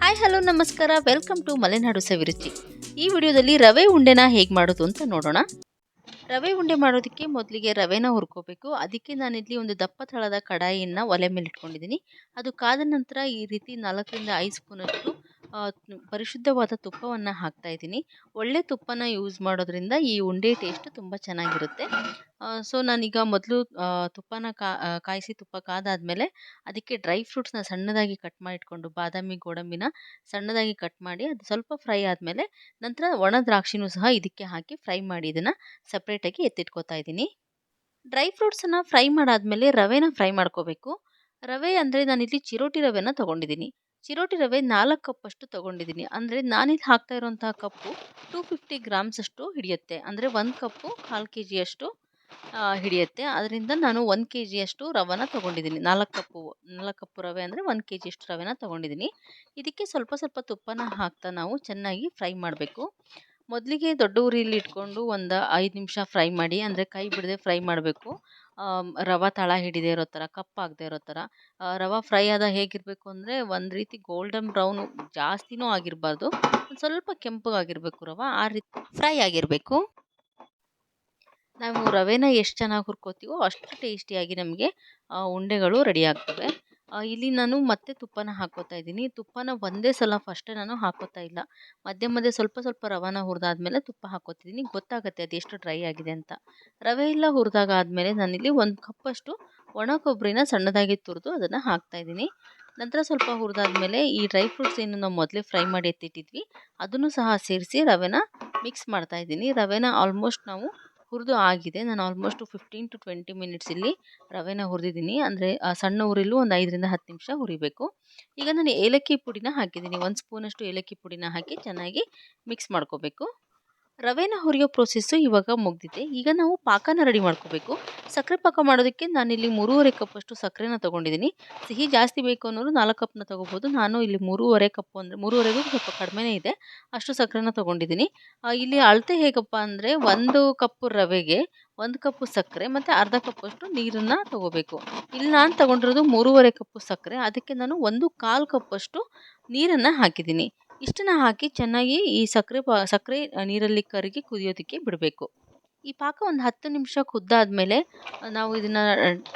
Hi hello ನಮಸ್ಕಾರ, welcome to Malenadu ಸವಿರುಚಿ. ಈ ವಿಡಿಯೋದಲ್ಲಿ ರವೆ ಉಂಡೆನ ಹೇಗೆ ಮಾಡೋದು ಅಂತ ನೋಡೋಣ. ರವೆ ಉಂಡೆ ಮಾಡೋದಕ್ಕೆ ಮೊದಲಿಗೆ ರವೆನ ಹುರ್ಕೋಬೇಕು. ಅದಕ್ಕೆ ನಾನಿಲ್ಲಿ ಒಂದು ದಪ್ಪ ತಳದ ಕಡಾಯಿಯನ್ನು ಒಲೆ ಮೇಲೆ ಇಟ್ಕೊಂಡಿದ್ದೀನಿ. ಅದು ಕಾದ ನಂತರ ಈ ರೀತಿ 4ರಿಂದ 5 ಸ್ಪೂನಷ್ಟು ಪರಿಶುದ್ಧವಾದ ತುಪ್ಪವನ್ನು ಹಾಕ್ತಾ ಇದ್ದೀನಿ. ಒಳ್ಳೆ ತುಪ್ಪನ ಯೂಸ್ ಮಾಡೋದ್ರಿಂದ ಈ ಉಂಡೆ ಟೇಸ್ಟ್ ತುಂಬ ಚೆನ್ನಾಗಿರುತ್ತೆ. ಸೊ ನಾನೀಗ ಮೊದಲು ತುಪ್ಪನ ಕಾಯಿಸಿ ತುಪ್ಪ ಕಾದಾದ್ಮೇಲೆ ಅದಕ್ಕೆ ಡ್ರೈ ಫ್ರೂಟ್ಸ್ನ ಸಣ್ಣದಾಗಿ ಕಟ್ ಮಾಡಿ ಇಟ್ಕೊಂಡು ಬಾದಾಮಿ ಗೋಡಂಬಿನ ಸಣ್ಣದಾಗಿ ಕಟ್ ಮಾಡಿ ಅದು ಸ್ವಲ್ಪ ಫ್ರೈ ಆದಮೇಲೆ ನಂತರ ಒಣ ದ್ರಾಕ್ಷಿನೂ ಸಹ ಇದಕ್ಕೆ ಹಾಕಿ ಫ್ರೈ ಮಾಡಿ ಇದನ್ನು ಸಪ್ರೇಟಾಗಿ ಎತ್ತಿಟ್ಕೋತಾ ಇದ್ದೀನಿ. ಡ್ರೈ ಫ್ರೂಟ್ಸನ್ನು ಫ್ರೈ ಮಾಡಾದ್ಮೇಲೆ ರವೆನ ಫ್ರೈ ಮಾಡ್ಕೋಬೇಕು. ರವೆ ಅಂದರೆ ನಾನಿಲ್ಲಿ ಚಿರೋಟಿ ರವೆನ ತೊಗೊಂಡಿದ್ದೀನಿ. ಚಿರೋಟಿ ರವೆ 4 ಕಪ್ಪಷ್ಟು ತೊಗೊಂಡಿದ್ದೀನಿ. ಅಂದರೆ ನಾನಿಲ್ಲಿ ಹಾಕ್ತಾ ಇರೋಂತಹ ಕಪ್ಪು 250 ಗ್ರಾಮ್ಸಷ್ಟು ಹಿಡಿಯುತ್ತೆ. ಅಂದರೆ 1 ಕಪ್ಪು 1/4 ಕೆ ಜಿಯಷ್ಟು ಹಿಡಿಯುತ್ತೆ. ಅದರಿಂದ ನಾನು 1 ಕೆ ಜಿಯಷ್ಟು ರವೆನ ತೊಗೊಂಡಿದ್ದೀನಿ. 4 ಕಪ್ಪು ರವೆ ಅಂದರೆ 1 ಕೆ ಜಿಯಷ್ಟು ರವೆನ ತೊಗೊಂಡಿದ್ದೀನಿ. ಇದಕ್ಕೆ ಸ್ವಲ್ಪ ಸ್ವಲ್ಪ ತುಪ್ಪನ ಹಾಕ್ತಾ ನಾವು ಚೆನ್ನಾಗಿ ಫ್ರೈ ಮಾಡಬೇಕು. ಮೊದಲಿಗೆ ದೊಡ್ಡ ಉರಿಯಲ್ಲಿ ಇಟ್ಕೊಂಡು ಒಂದು 5 ನಿಮಿಷ ಫ್ರೈ ಮಾಡಿ, ಅಂದರೆ ಕೈ ಬಿಡದೆ ಫ್ರೈ ಮಾಡಬೇಕು. ರವೆ ತಳ ಹಿಡಿದೇ ಇರೋ ಥರ, ಕಪ್ಪಾಗದೇ ಇರೋ ಥರ. ರವೆ ಫ್ರೈ ಆದ ಹೇಗಿರಬೇಕು ಅಂದರೆ ಒಂದು ರೀತಿ ಗೋಲ್ಡನ್ ಬ್ರೌನು, ಜಾಸ್ತಿನೂ ಆಗಿರಬಾರ್ದು, ಒಂದು ಸ್ವಲ್ಪ ಕೆಂಪಗಾಗಿರಬೇಕು ರವೆ, ಆ ರೀತಿ ಫ್ರೈ ಆಗಿರಬೇಕು. ನಾವು ರವೆನ ಎಷ್ಟು ಚೆನ್ನಾಗಿ ಹುರ್ಕೋತೀವೋ ಅಷ್ಟು ಟೇಸ್ಟಿಯಾಗಿ ನಮಗೆ ಉಂಡೆಗಳು ರೆಡಿ ಆಗ್ತವೆ. ಇಲ್ಲಿ ನಾನು ಮತ್ತೆ ತುಪ್ಪನ ಹಾಕ್ಕೋತಾ ಇದ್ದೀನಿ. ತುಪ್ಪನ ಒಂದೇ ಸಲ ಫಸ್ಟೇ ನಾನು ಹಾಕ್ಕೋತಾ ಇಲ್ಲ. ಮಧ್ಯೆ ಮಧ್ಯೆ ಸ್ವಲ್ಪ ಸ್ವಲ್ಪ ರವೆನ ಹುರಿದಾದ್ಮೇಲೆ ತುಪ್ಪ ಹಾಕ್ಕೋತಿದ್ದೀನಿ. ಗೊತ್ತಾಗುತ್ತೆ ಅದೆಷ್ಟು ಡ್ರೈ ಆಗಿದೆ ಅಂತ. ರವೆ ಎಲ್ಲ ಹುರಿದಾಗ ಆದಮೇಲೆ ನಾನಿಲ್ಲಿ 1 ಕಪ್ಪಷ್ಟು ಒಣ ಕೊಬ್ಬರಿನ ಸಣ್ಣದಾಗಿ ತುರಿದು ಅದನ್ನು ಹಾಕ್ತಾಯಿದ್ದೀನಿ. ನಂತರ ಸ್ವಲ್ಪ ಹುರಿದಾದ್ಮೇಲೆ ಈ ಡ್ರೈ ಫ್ರೂಟ್ಸ್ ಏನು ನಾವು ಮೊದಲೇ ಫ್ರೈ ಮಾಡಿ ಎತ್ತಿಟ್ಟಿದ್ವಿ ಅದನ್ನು ಸಹ ಸೇರಿಸಿ ರವೆನ ಮಿಕ್ಸ್ ಮಾಡ್ತಾಯಿದ್ದೀನಿ. ರವೆನ ಆಲ್ಮೋಸ್ಟ್ ನಾವು ಹುರಿದು ಆಗಿದೆ. ನಾನು ಆಲ್ಮೋಸ್ಟ್ 15 to 20 ಮಿನಿಟ್ಸ್ ಇಲ್ಲಿ ರವೆನ ಹುರಿದಿದ್ದೀನಿ. ಅಂದರೆ ಸಣ್ಣ ಉರಿಲೂ ಒಂದು 5ರಿಂದ 10 ನಿಮಿಷ ಹುರಿಬೇಕು. ಈಗ ನಾನು ಏಲಕ್ಕಿ ಪುಡಿನ ಹಾಕಿದ್ದೀನಿ. 1 ಸ್ಪೂನಷ್ಟು ಏಲಕ್ಕಿ ಪುಡಿನ ಹಾಕಿ ಚೆನ್ನಾಗಿ ಮಿಕ್ಸ್ ಮಾಡ್ಕೋಬೇಕು. ರವೆನ ಹುರಿಯೋ ಪ್ರೋಸೆಸ್ಸು ಇವಾಗ ಮುಗಿದಿದೆ. ಈಗ ನಾವು ಪಾಕನ ರೆಡಿ ಮಾಡ್ಕೋಬೇಕು. ಸಕ್ಕರೆ ಪಾಕ ಮಾಡೋದಕ್ಕೆ ನಾನಿಲ್ಲಿ 3/2 ಕಪ್ಪಷ್ಟು ಸಕ್ಕರೆನ ತೊಗೊಂಡಿದ್ದೀನಿ. ಸಿಹಿ ಜಾಸ್ತಿ ಬೇಕು ಅನ್ನೋರು 4 ಕಪ್ನ ತೊಗೋಬೋದು. ನಾನು ಇಲ್ಲಿ 3/2 ಕಪ್ಪು, ಅಂದರೆ 3/2ಗೂ ಸ್ವಲ್ಪ ಕಡಿಮೆನೇ ಇದೆ, ಅಷ್ಟು ಸಕ್ಕರೆನ ತೊಗೊಂಡಿದ್ದೀನಿ. ಇಲ್ಲಿ ಅಳತೆ ಹೇಗಪ್ಪ ಅಂದರೆ 1 ಕಪ್ಪು ರವೆಗೆ 1 ಕಪ್ಪು ಸಕ್ಕರೆ ಮತ್ತು ಅರ್ಧ ಕಪ್ಪಷ್ಟು ನೀರನ್ನು ತೊಗೋಬೇಕು. ಇಲ್ಲಿ ನಾನು ತೊಗೊಂಡಿರೋದು 3/2 ಕಪ್ಪು ಸಕ್ಕರೆ, ಅದಕ್ಕೆ ನಾನು 1/4 ಕಪ್ಪಷ್ಟು ನೀರನ್ನು ಹಾಕಿದ್ದೀನಿ. ಇಷ್ಟನ್ನು ಹಾಕಿ ಚೆನ್ನಾಗಿ ಈ ಸಕ್ಕರೆ ನೀರಲ್ಲಿ ಕರಗಿ ಕುದಿಯೋದಕ್ಕೆ ಬಿಡಬೇಕು. ಈ ಪಾಕ ಒಂದು 10 ನಿಮಿಷ ಕುದ್ದಾದ್ಮೇಲೆ ನಾವು ಇದನ್ನು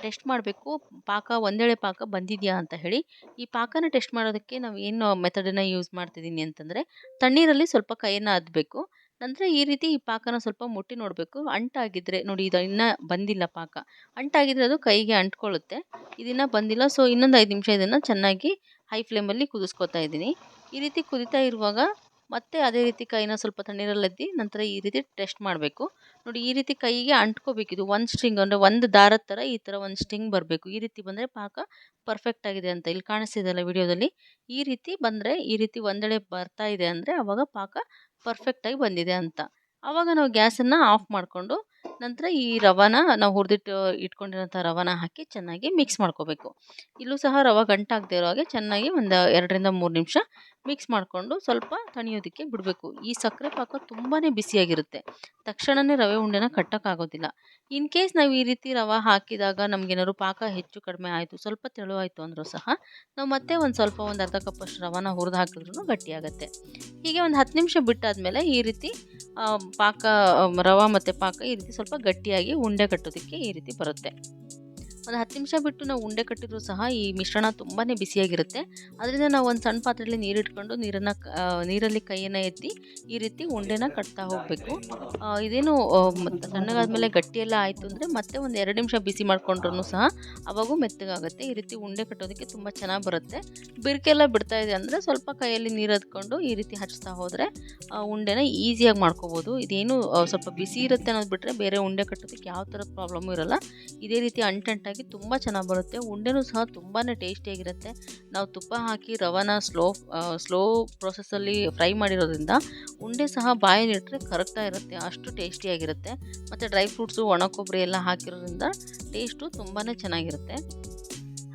ಟೆಸ್ಟ್ ಮಾಡಬೇಕು. ಪಾಕ ಒಂದೇಳೆ ಪಾಕ ಬಂದಿದೆಯಾ ಅಂತ ಹೇಳಿ. ಈ ಪಾಕನ ಟೆಸ್ಟ್ ಮಾಡೋದಕ್ಕೆ ನಾವು ಏನು ಮೆಥಡನ್ನು ಯೂಸ್ ಮಾಡ್ತಿದ್ದೀನಿ ಅಂತಂದರೆ, ತಣ್ಣೀರಲ್ಲಿ ಸ್ವಲ್ಪ ಕೈಯನ್ನು ಅದ್ದಬೇಕು. ನಂತರ ಈ ರೀತಿ ಈ ಪಾಕನ ಸ್ವಲ್ಪ ಮುಟ್ಟಿ ನೋಡಬೇಕು. ಅಂಟಾಗಿದ್ದರೆ ನೋಡಿ, ಇದು ಇನ್ನೂ ಬಂದಿಲ್ಲ ಪಾಕ. ಅಂಟಾಗಿದ್ದರೆ ಅದು ಕೈಗೆ ಅಂಟ್ಕೊಳ್ಳುತ್ತೆ. ಇದನ್ನು ಬಂದಿಲ್ಲ. ಸೊ ಇನ್ನೊಂದು 5 ನಿಮಿಷ ಇದನ್ನು ಚೆನ್ನಾಗಿ ಹೈ ಫ್ಲೇಮಲ್ಲಿ ಕುದಿಸ್ಕೊತಾ ಇದ್ದೀನಿ. ಈ ರೀತಿ ಕುದಿತಾ ಇರುವಾಗ ಮತ್ತೆ ಅದೇ ರೀತಿ ಕೈನ ಸ್ವಲ್ಪ ತಣ್ಣೀರಲ್ಲಿ ಅದ್ದಿ ನಂತರ ಈ ರೀತಿ ಟೆಸ್ಟ್ ಮಾಡಬೇಕು. ನೋಡಿ, ಈ ರೀತಿ ಕೈಗೆ ಅಂಟ್ಕೋಬೇಕಿದು. ಒಂದು ಸ್ಟ್ರಿಂಗ್, ಅಂದರೆ ಒಂದು ದಾರದ ಥರ ಈ ಥರ ಒಂದು ಸ್ಟ್ರಿಂಗ್ ಬರಬೇಕು. ಈ ರೀತಿ ಬಂದರೆ ಪಾಕ ಪರ್ಫೆಕ್ಟ್ ಆಗಿದೆ ಅಂತ. ಇಲ್ಲಿ ಕಾಣಿಸ್ತಿದೆಯಲ್ಲ ವಿಡಿಯೋದಲ್ಲಿ, ಈ ರೀತಿ ಬಂದರೆ, ಈ ರೀತಿ ಒಂದೆಡೆ ಬರ್ತಾ ಇದೆ ಅಂದರೆ ಆವಾಗ ಪಾಕ ಪರ್ಫೆಕ್ಟಾಗಿ ಬಂದಿದೆ ಅಂತ. ಆವಾಗ ನಾವು ಗ್ಯಾಸನ್ನು ಆಫ್ ಮಾಡಿಕೊಂಡು ನಂತರ ಈ ರವೆನ ನಾವು ಹುರಿದಿಟ್ಟು ಇಟ್ಕೊಂಡಿರೋಂಥ ರವೆನ ಹಾಕಿ ಚೆನ್ನಾಗಿ ಮಿಕ್ಸ್ ಮಾಡ್ಕೋಬೇಕು. ಇಲ್ಲೂ ಸಹ ರವೆ ಗಂಟಾಗದೇ ಇರೋ ಹಾಗೆ ಚೆನ್ನಾಗಿ ಒಂದು 2ರಿಂದ 3 ನಿಮಿಷ ಮಿಕ್ಸ್ ಮಾಡಿಕೊಂಡು ಸ್ವಲ್ಪ ತಣಿಯೋದಕ್ಕೆ ಬಿಡಬೇಕು. ಈ ಸಕ್ಕರೆ ಪಾಕ ತುಂಬಾ ಬಿಸಿಯಾಗಿರುತ್ತೆ. ತಕ್ಷಣವೇ ರವೆ ಉಂಡೆನ ಕಟ್ಟೋಕ್ಕಾಗೋದಿಲ್ಲ. ಇನ್ ಕೇಸ್ ನಾವು ಈ ರೀತಿ ರವೆ ಹಾಕಿದಾಗ ನಮಗೇನಾದ್ರು ಪಾಕ ಹೆಚ್ಚು ಕಡಿಮೆ ಆಯಿತು, ಸ್ವಲ್ಪ ತೆಳುವಾಯಿತು ಅಂದರೂ ಸಹ ನಾವು ಮತ್ತೆ ಒಂದು ಅರ್ಧ ಕಪ್ಪಷ್ಟು ರವೆನ ಹುರಿದು ಹಾಕಿದ್ರೂ ಗಟ್ಟಿಯಾಗುತ್ತೆ. ಹೀಗೆ ಒಂದು 10 ನಿಮಿಷ ಬಿಟ್ಟಾದಮೇಲೆ ಈ ರೀತಿ ಪಾಕ, ರವೆ ಮತ್ತು ಪಾಕ ಈ ರೀತಿ ಸ್ವಲ್ಪ ಗಟ್ಟಿಯಾಗಿ ಉಂಡೆ ಕಟ್ಟೋದಕ್ಕೆ ಈ ರೀತಿ ಬರುತ್ತೆ. ಒಂದು 10 ನಿಮಿಷ ಬಿಟ್ಟು ನಾವು ಉಂಡೆ ಕಟ್ಟಿದ್ರೂ ಸಹ ಈ ಮಿಶ್ರಣ ತುಂಬಾ ಬಿಸಿಯಾಗಿರುತ್ತೆ. ಅದರಿಂದ ನಾವು ಒಂದು ಸಣ್ಣ ಪಾತ್ರೆಯಲ್ಲಿ ನೀರಿಟ್ಕೊಂಡು ನೀರಲ್ಲಿ ಕೈಯನ್ನು ಎತ್ತಿ ಈ ರೀತಿ ಉಂಡೆನ ಕಟ್ತಾ ಹೋಗಬೇಕು. ಇದೇನು ತಣ್ಣಗಾದ್ಮೇಲೆ ಗಟ್ಟಿಯೆಲ್ಲ ಆಯಿತು ಅಂದರೆ ಮತ್ತೆ ಒಂದು 2 ನಿಮಿಷ ಬಿಸಿ ಮಾಡ್ಕೊಂಡ್ರೂ ಸಹ ಅವಾಗೂ ಮೆತ್ತಗಾಗುತ್ತೆ. ಈ ರೀತಿ ಉಂಡೆ ಕಟ್ಟೋದಕ್ಕೆ ತುಂಬ ಚೆನ್ನಾಗಿ ಬರುತ್ತೆ. ಬಿರುಕೆಲ್ಲ ಬಿಡ್ತಾ ಇದೆ ಅಂದರೆ ಸ್ವಲ್ಪ ಕೈಯಲ್ಲಿ ನೀರು ಹದ್ಕೊಂಡು ಈ ರೀತಿ ಹಚ್ತಾ ಹೋದರೆ ಉಂಡೆನ ಈಸಿಯಾಗಿ ಮಾಡ್ಕೋಬೋದು. ಇದೇನು ಸ್ವಲ್ಪ ಬಿಸಿ ಇರುತ್ತೆ ಅನ್ನೋದು ಬಿಟ್ಟರೆ ಬೇರೆ ಉಂಡೆ ಕಟ್ಟೋದಕ್ಕೆ ಯಾವ ಥರದ ಪ್ರಾಬ್ಲಮ್ಮು ಇರೋಲ್ಲ. ಇದೇ ರೀತಿ ಅಂಟಂಟಾಗಿ ತುಂಬ ಚೆನ್ನಾಗಿ ಬರುತ್ತೆ. ಉಂಡೆನೂ ಸಹ ತುಂಬಾ ಟೇಸ್ಟಿಯಾಗಿರುತ್ತೆ. ನಾವು ತುಪ್ಪ ಹಾಕಿ ರವೆನ ಸ್ಲೋ ಪ್ರೊಸೆಸ್ಸಲ್ಲಿ ಫ್ರೈ ಮಾಡಿರೋದ್ರಿಂದ ಉಂಡೆ ಸಹ ಬಾಯಲ್ಲಿಟ್ಟರೆ ಕರಗ್ತಾ ಇರುತ್ತೆ, ಅಷ್ಟು ಟೇಸ್ಟಿಯಾಗಿರುತ್ತೆ. ಮತ್ತು ಡ್ರೈ ಫ್ರೂಟ್ಸು, ಒಣ ಕೊಬ್ಬರಿ ಎಲ್ಲ ಹಾಕಿರೋದ್ರಿಂದ ಟೇಸ್ಟು ತುಂಬಾ ಚೆನ್ನಾಗಿರುತ್ತೆ.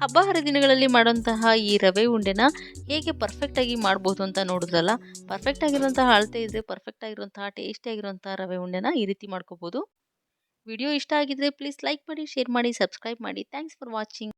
ಹಬ್ಬ ಹರಿದಿನಗಳಲ್ಲಿ ಮಾಡುವಂತಹ ಈ ರವೆ ಉಂಡೆನ ಹೇಗೆ ಪರ್ಫೆಕ್ಟಾಗಿ ಮಾಡ್ಬೋದು ಅಂತ ನೋಡಿದ್ರಲ್ಲ. ಪರ್ಫೆಕ್ಟ್ ಆಗಿರುವಂತಹ ಅಳತೆ ಇದ್ದರೆ ಪರ್ಫೆಕ್ಟ್ ಆಗಿರುವಂತಹ ಟೇಸ್ಟಿಯಾಗಿರುವಂತಹ ರವೆ ಉಂಡೆನ ಈ ರೀತಿ ಮಾಡ್ಕೋಬೋದು. ವಿಡಿಯೋ ಇಷ್ಟ ಆಗಿದ್ರೆ ಪ್ಲೀಸ್ ಲೈಕ್ ಮಾಡಿ, ಶೇರ್ ಮಾಡಿ, ಸಬ್ಸ್ಕ್ರೈಬ್ ಮಾಡಿ. Thanks for watching.